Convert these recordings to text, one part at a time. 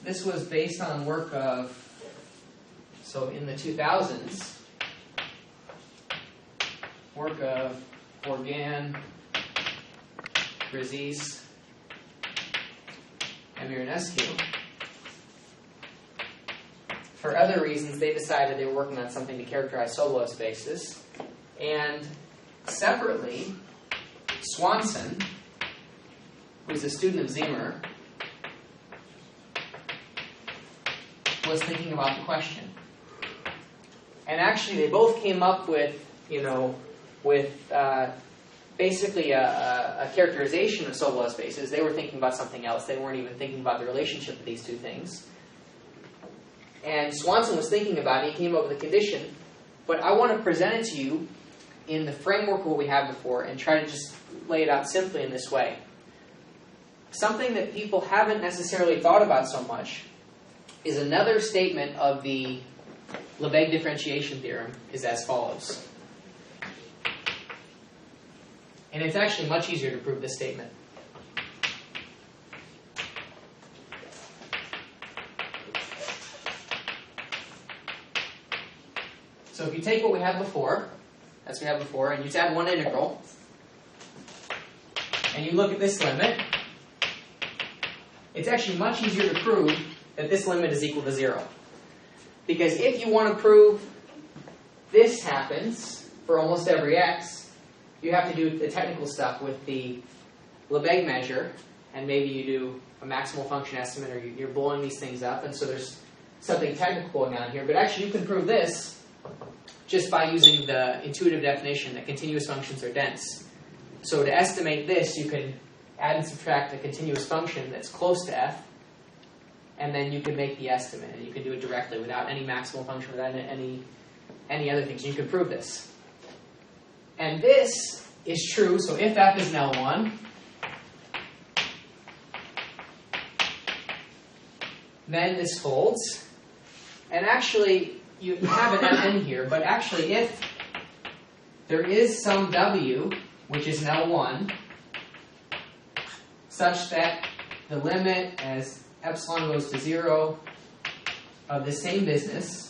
this was based on work of, so in the 2000s, work of Organ, Brizis, and Miranescu. For other reasons, they decided they were working on something to characterize Sobolev spaces. And separately, Swanson, who's a student of Zimmer, was thinking about the question. And actually, they both came up with, basically a characterization of Sobolev spaces. They were thinking about something else. They weren't even thinking about the relationship of these two things. And Swanson was thinking about it. He came up with a condition. But I want to present it to you in the framework of what we had before and try to just lay it out simply in this way. Something that people haven't necessarily thought about so much is another statement of the Lebesgue differentiation theorem is as follows. And it's actually much easier to prove this statement. So if you take what we had before, as we had before, and you just add one integral, and you look at this limit, it's actually much easier to prove that this limit is equal to 0. Because if you want to prove this happens for almost every x, you have to do the technical stuff with the Lebesgue measure, and maybe you do a maximal function estimate, or you're blowing these things up, and so there's something technical going on here. But actually you can prove this just by using the intuitive definition that continuous functions are dense. So to estimate this, you can add and subtract a continuous function that's close to f, and then you can make the estimate, and you can do it directly without any maximal function, without any other things. You can prove this. And this is true, so if f is an L1, then this holds. And actually, you have an Mn here, but actually if there is some W, which is an L1, such that the limit as epsilon goes to 0 of the same business,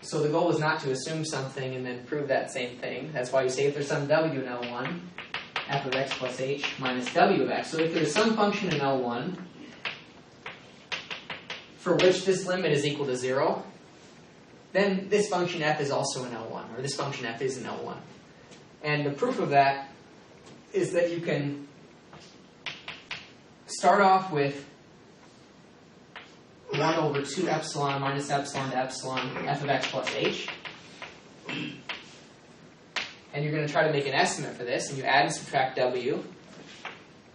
so the goal is not to assume something and then prove that same thing. That's why you say if there's some W in L1, f of x plus h minus W of x. So if there's some function in L1 for which this limit is equal to 0, then this function f is also an L1, or this function f is an L1. And the proof of that is that you can start off with 1 over 2 epsilon minus epsilon to epsilon f of x plus h. And you're going to try to make an estimate for this, and you add and subtract w.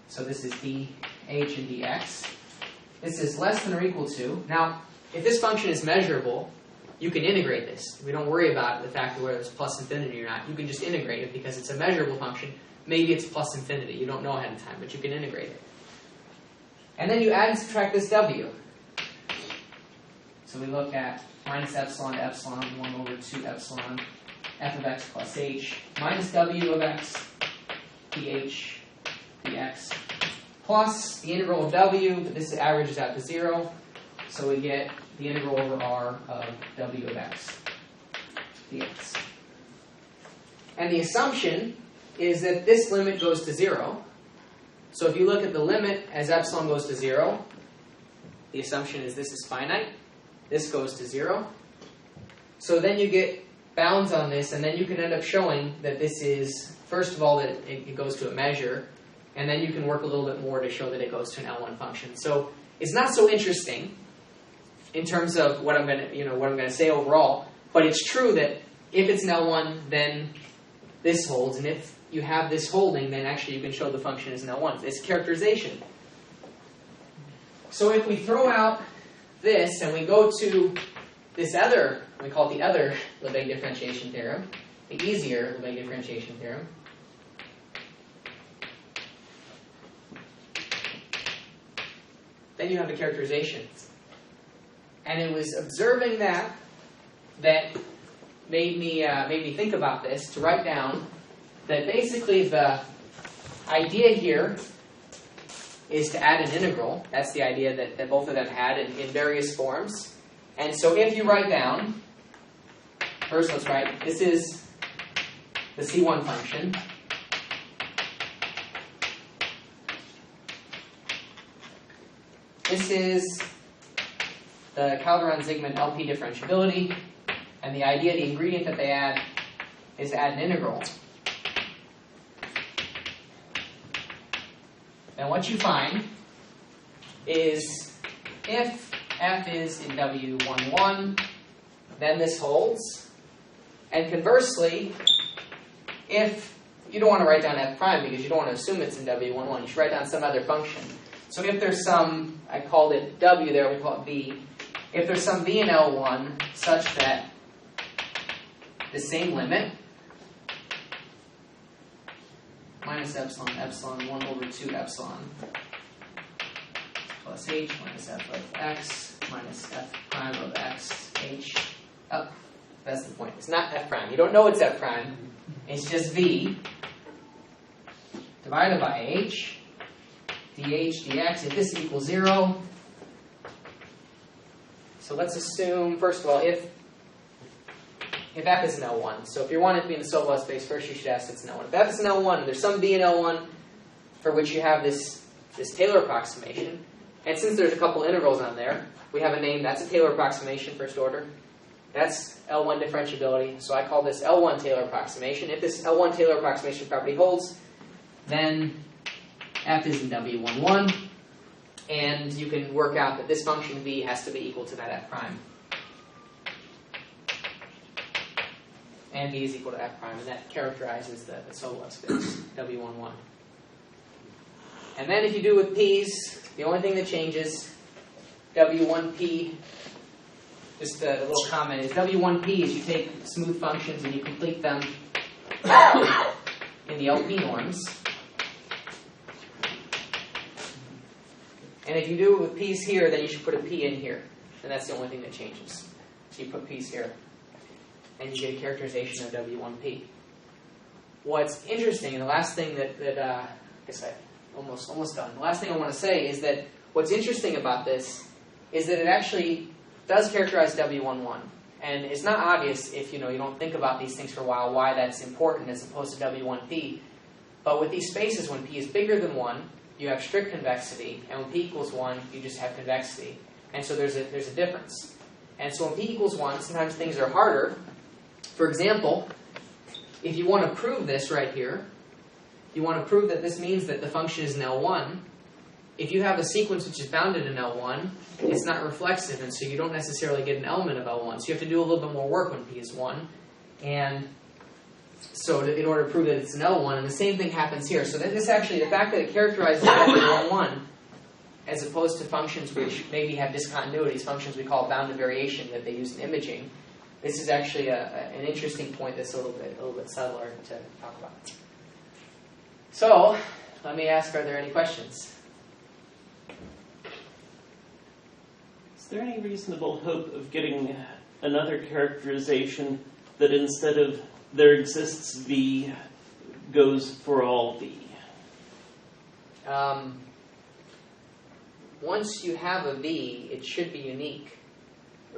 So this is dh and dx. This is less than or equal to. Now, if this function is measurable, you can integrate this. We don't worry about the fact of whether it's plus infinity or not. You can just integrate it because it's a measurable function. Maybe it's plus infinity. You don't know ahead of time, but you can integrate it. And then you add and subtract this w. So we look at minus epsilon to epsilon, 1 over 2 epsilon, f of x plus h, minus w of x, dh, dx, plus the integral of w, but this averages out to 0, so we get the integral over r of w of x dx. And the assumption is that this limit goes to 0. So if you look at the limit as epsilon goes to 0, the assumption is this is finite. This goes to 0. So then you get bounds on this, and then you can end up showing that this is, first of all, that it goes to a measure, and then you can work a little bit more to show that it goes to an L1 function. So it's not so interesting in terms of what I'm going to say overall, but it's true that if it's an L1, then this holds, and if you have this holding, then actually you can show the function is an L1. It's characterization. So if we throw out this and we go to this other, we call it the other Lebesgue differentiation theorem, the easier Lebesgue differentiation theorem, then you have the characterization. And it was observing that made me think about this, to write down that basically the idea here is to add an integral. That's the idea that both of them had in various forms. And so if you write down, first let's write, this is the C1 function. This is the Calderon-Zygmunt LP differentiability. And the idea, the ingredient that they add, is to add an integral. Then what you find is if f is in W11, then this holds. And conversely, if you don't want to write down f prime because you don't want to assume it's in W11, you should write down some other function. So if there's some, I called it W there, we call it V. If there's some V in L1 such that the same limit, minus epsilon, epsilon, 1 over 2 epsilon, plus h, minus f of x, minus f prime of x, h. Oh, that's the point. It's not f prime. You don't know it's f prime. It's just v divided by h, dh, dx. If this equals 0, so let's assume, first of all, if f is an L1, so if you want it to be in the Sobolev space, first you should ask if it's an L1. If f is an L1, there's some v in L1 for which you have this Taylor approximation. And since there's a couple integrals on there, we have a name. That's a Taylor approximation, first order. That's L1 differentiability. So I call this L1 Taylor approximation. If this L1 Taylor approximation property holds, then f is in W11. And you can work out that this function v has to be equal to that f prime. And v is equal to f prime, and that characterizes the Sobolev space, W11. And then if you do with p's, the only thing that changes, W1p, just a little comment, is W1p is you take smooth functions and you complete them in the LP norms. And if you do it with p's here, then you should put a p in here. And that's the only thing that changes. So you put p's here. And you get a characterization of W1p. What's interesting, and the last thing that I guess I'm almost done. The last thing I want to say is that what's interesting about this is that it actually does characterize W11. And it's not obvious if you don't think about these things for a while why that's important as opposed to W1p. But with these spaces, when p is bigger than 1, you have strict convexity, and when p equals 1, you just have convexity. And so there's a difference. And so when p equals 1, sometimes things are harder. For example, if you want to prove this right here, you want to prove that this means that the function is in L1. If you have a sequence which is bounded in L1, it's not reflexive, and so you don't necessarily get an element of L1. So you have to do a little bit more work when p is 1. And so in order to prove that it's an L1, and the same thing happens here. So this actually, the fact that it characterizes L1 as opposed to functions which maybe have discontinuities, functions we call bounded variation that they use in imaging, this is actually an interesting point that's a little bit subtler to talk about. So, let me ask, are there any questions? Is there any reasonable hope of getting another characterization that instead of there exists V, goes for all V? Once you have a V, it should be unique.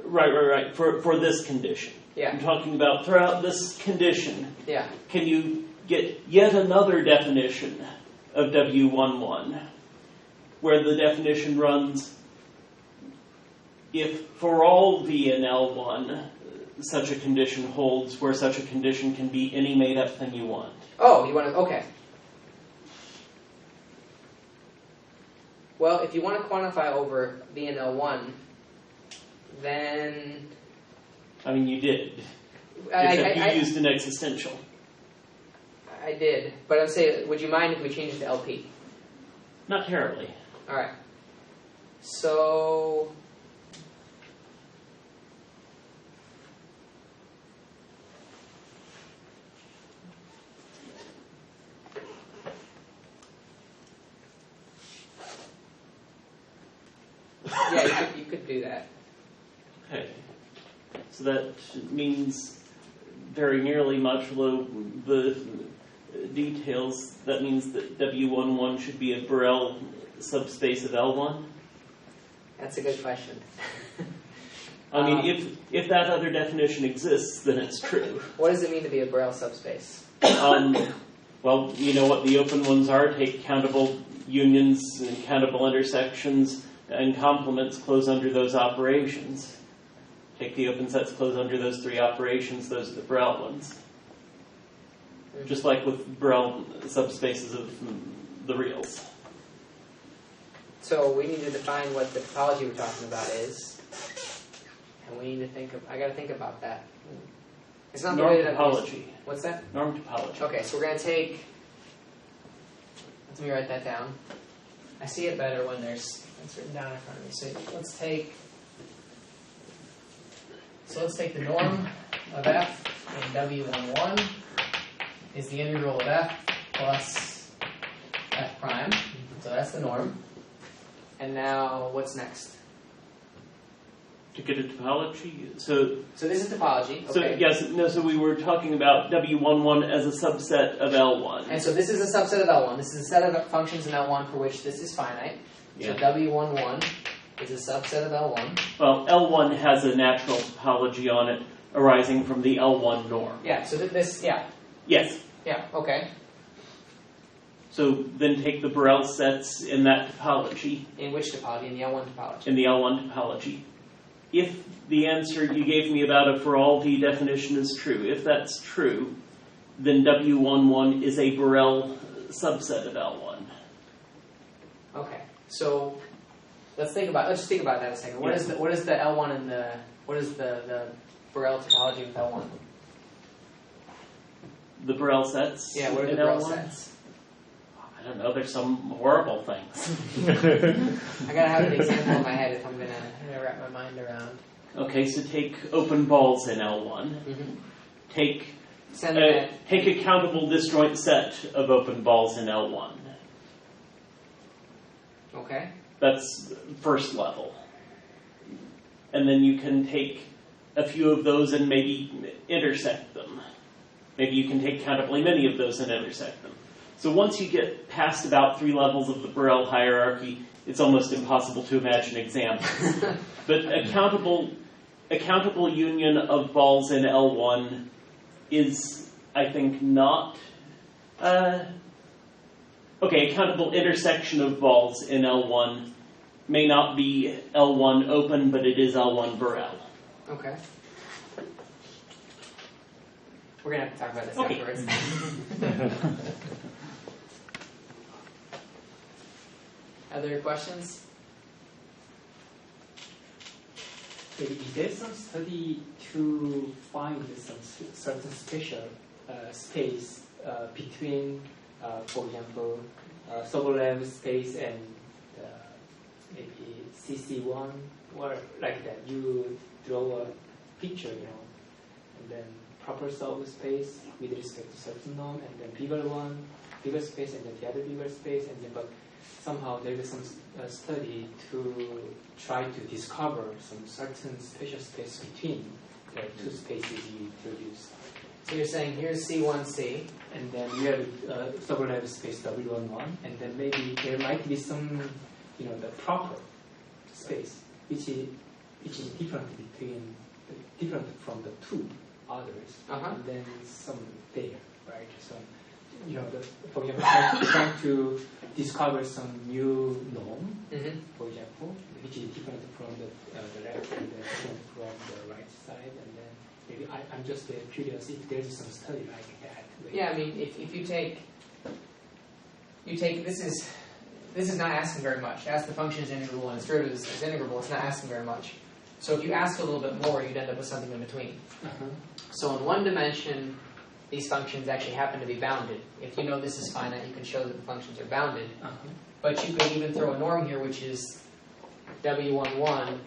Right. For this condition. Yeah. I'm talking about throughout this condition. Yeah. Can you get yet another definition of W11 where the definition runs, if for all V in L1 such a condition holds, where such a condition can be any made up thing you want? Oh, you want to, okay. Well, if you want to quantify over V in L1, then... I mean, you did. Except you used an existential. I did. But I'd say, would you mind if we change it to LP? Not terribly. All right. So... yeah, you could do that. Okay. So that means very nearly modulo the details, that means that W11 should be a Borel subspace of L1? That's a good question. I mean, if that other definition exists, then it's true. What does it mean to be a Borel subspace? Well, you know what the open ones are. Take countable unions and countable intersections, and complements close under those operations. Take the open sets, close under those three operations. Those are the Borel ones. Just like with Borel subspaces of the reals. So we need to define what the topology we're talking about is. And we need to think of, I got to think about that. It's not norm the way that topology. What's that? Norm topology. Okay, so we're going to take, let me write that down. I see it better when it's written down in front of me. So let's take the norm of f in W11 is the integral of f plus f prime. So that's the norm. And now what's next? To get a topology, so this is topology. Okay. So yes, no. So we were talking about W11 as a subset of L1. And so this is a subset of L1. This is a set of functions in L1 for which this is finite. Yeah. So W11 is a subset of L1. Well, L1 has a natural topology on it arising from the L1 norm. Yeah. So this. Yeah. Yes. Yeah. Okay. So then take the Borel sets in that topology. In which topology? In the L1 topology. In the L1 topology. If the answer you gave me about a for all D definition is true, if that's true, then W11 is a Borel subset of L1. Okay. So let's just think about that a second. What is the L1 and what is the Borel topology with L1? The Borel sets? Yeah, what are the Borel sets? I don't know, there's some horrible things. I gotta have an example in my head if I'm gonna wrap my mind around. Okay, so take open balls in L1. Mm-hmm. Take a countable disjoint set of open balls in L1. Okay. That's first level. And then you can take a few of those and maybe intersect them. Maybe you can take countably many of those and intersect them. So once you get past about 3 levels of the Borel hierarchy, it's almost impossible to imagine examples. But a countable union of balls in L1 is, I think, not... a countable intersection of balls in L1 may not be L1 open, but it is L1 Borel. Okay. We're going to have to talk about this afterwards. Other questions? Is there some study to find some certain special space between, for example, Sobolev space and maybe CC1 or like that? You draw a picture, and then proper subspace with respect to certain norm, and then bigger space, and then the other bigger space, and then but somehow there is some study to try to discover some certain special space between the two spaces you produce. So you're saying here's C1C. And then you have Sobolev space W11, and then maybe there might be some, the proper space, which is different from the two others. And then some there, right? So, for example, trying to discover some new norm, for example, which is different from the left and then different from the right side, and then maybe I'm just curious if there's some study like that. Yeah, I mean, if you take this is not asking very much. Ask the function is integrable and its derivative is integrable. It's not asking very much. So if you ask a little bit more, you'd end up with something in between. So in one dimension, these functions actually happen to be bounded. If you know this is finite, you can show that the functions are bounded. But you could even throw a norm here, which is W11.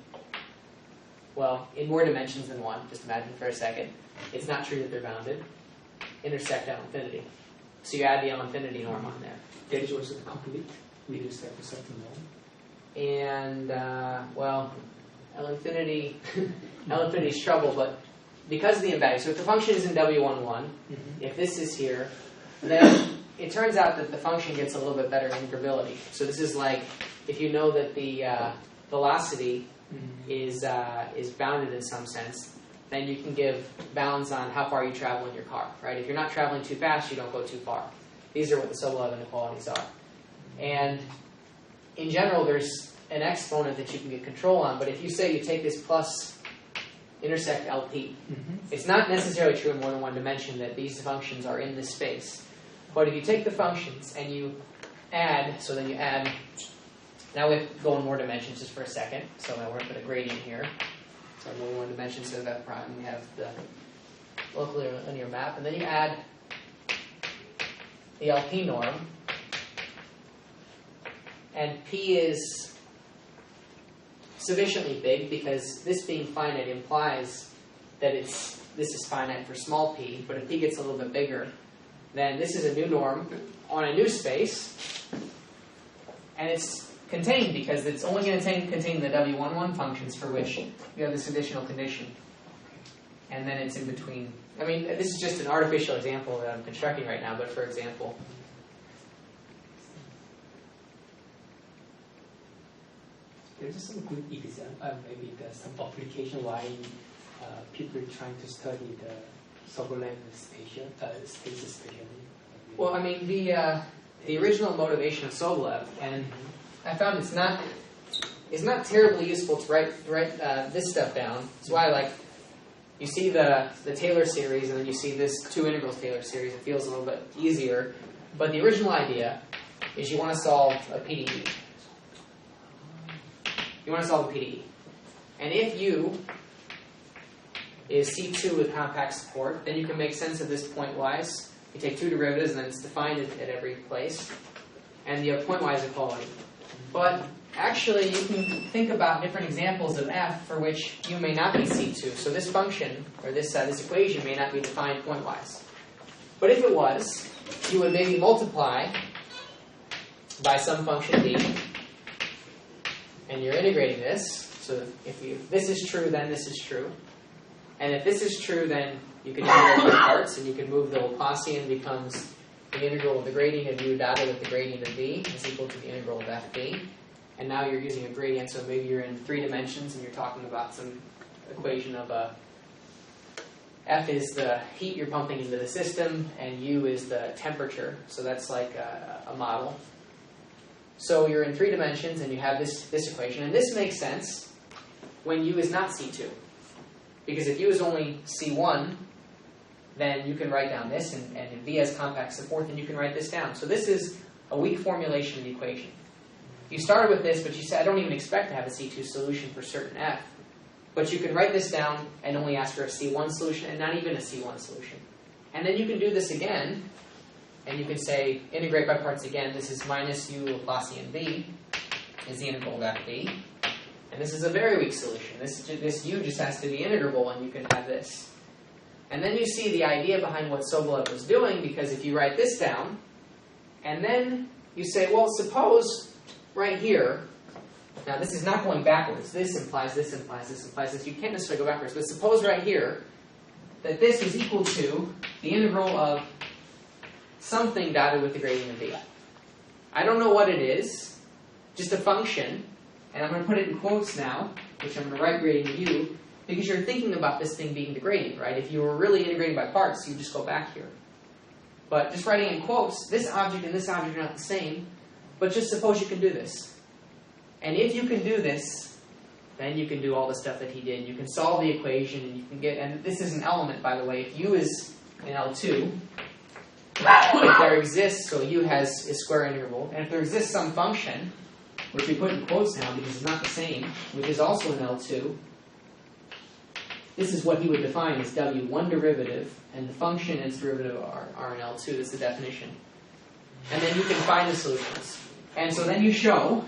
Well, in more dimensions than one. Just imagine for a second. It's not true that they're bounded. Intersect L infinity. So you add the L infinity norm on there. That is also complete with respect to certain norm. And, L infinity is trouble, but because of the embedding, so if the function is in W11, if this is here, then it turns out that the function gets a little bit better integrability. So this is like if you know that the velocity is bounded in some sense, then you can give bounds on how far you travel in your car, right? If you're not traveling too fast, you don't go too far. These are what the Sobolev inequalities are. And in general, there's an exponent that you can get control on, but if you say you take this plus intersect LP, it's not necessarily true in more than one dimension that these functions are in this space. But if you take the functions and you add, so then you add, now we have to go in more dimensions just for a second, so now we're going to put a gradient here. So more than one dimension, so that prime, we have the locally linear map, and then you add the LP norm, and P is sufficiently big because this being finite implies that this is finite for small p, but if P gets a little bit bigger, then this is a new norm on a new space, and it's contained because it's only going to contain the W11 functions for which you have this additional condition. And then it's in between. I mean, this is just an artificial example that I'm constructing right now, but for example, there's some good example, maybe there's some application why people are trying to study the Sobolev space especially. Well, I mean, the original motivation of Sobolev, and I found it's not terribly useful to write this stuff down. That's why you see the Taylor series, and then you see this two integrals Taylor series. It feels a little bit easier. But the original idea is you want to solve a PDE. You want to solve a PDE. And if U is C2 with compact support, then you can make sense of this pointwise. You take two derivatives, and then it's defined at every place. And you have pointwise equality. But actually, you can think about different examples of f for which U may not be C2. So this function, or this equation, may not be defined pointwise. But if it was, you would maybe multiply by some function d, and you're integrating this. So if this is true, then this is true. And if this is true, then you can integrate by parts, and you can move the Laplacian becomes the integral of the gradient of u dotted with the gradient of v is equal to the integral of fv. And now you're using a gradient, so maybe you're in 3 dimensions, and you're talking about some equation of F is the heat you're pumping into the system, and U is the temperature. So that's like a model. So you're in 3 dimensions, and you have this equation. And this makes sense when U is not C2. Because if U is only C1, then you can write down this, and if V has compact support, then you can write this down. So this is a weak formulation of the equation. You started with this, but you said, I don't even expect to have a C2 solution for certain F. But you can write this down and only ask for a C1 solution, and not even a C1 solution. And then you can do this again, and you can say, integrate by parts again. This is minus U Laplacian V is the integral of FV. And this is a very weak solution. This U just has to be integrable, and you can have this. And then you see the idea behind what Sobolev was doing, because if you write this down, and then you say, well, suppose right here, now this is not going backwards. This implies this implies this implies this. You can't necessarily go backwards. But suppose right here that this is equal to the integral of something dotted with the gradient of v. I don't know what it is, just a function. And I'm going to put it in quotes now, which I'm going to write gradient of u, because you're thinking about this thing being the gradient, right? If you were really integrating by parts, you just go back here. But just writing in quotes, this object and this object are not the same, but just suppose you can do this. And if you can do this, then you can do all the stuff that he did. You can solve the equation, and you can get, and this is an element, by the way. If u is in L2, if there exists, so u has a square integral, and if there exists some function, which we put in quotes now because it's not the same, which is also in L2, this is what he would define as W1 derivative, and the function and its derivative are in L2. That's the definition. And then you can find the solutions. And so then you show,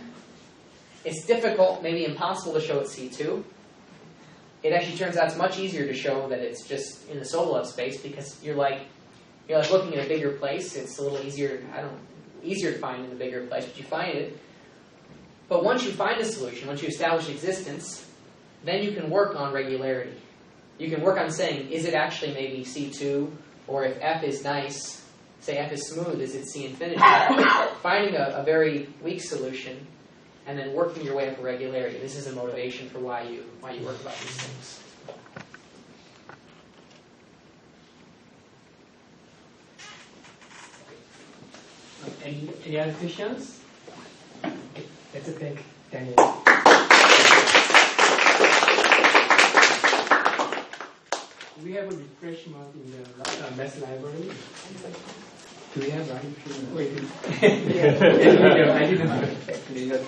it's difficult, maybe impossible to show at C2. It actually turns out it's much easier to show that it's just in the Sobolev space, because you're like looking at a bigger place. It's a little easier, easier to find in the bigger place, but you find it. But once you find a solution, once you establish existence, then you can work on regularity. You can work on saying, is it actually maybe C2? Or if F is nice, say f is smooth, is at C infinity, finding a very weak solution, and then working your way up a regularity. This is a motivation for why you work about these things. Any other questions? Let's thank Daniel. We have a refreshment in the math library. Do we have right? Wait. I didn't know.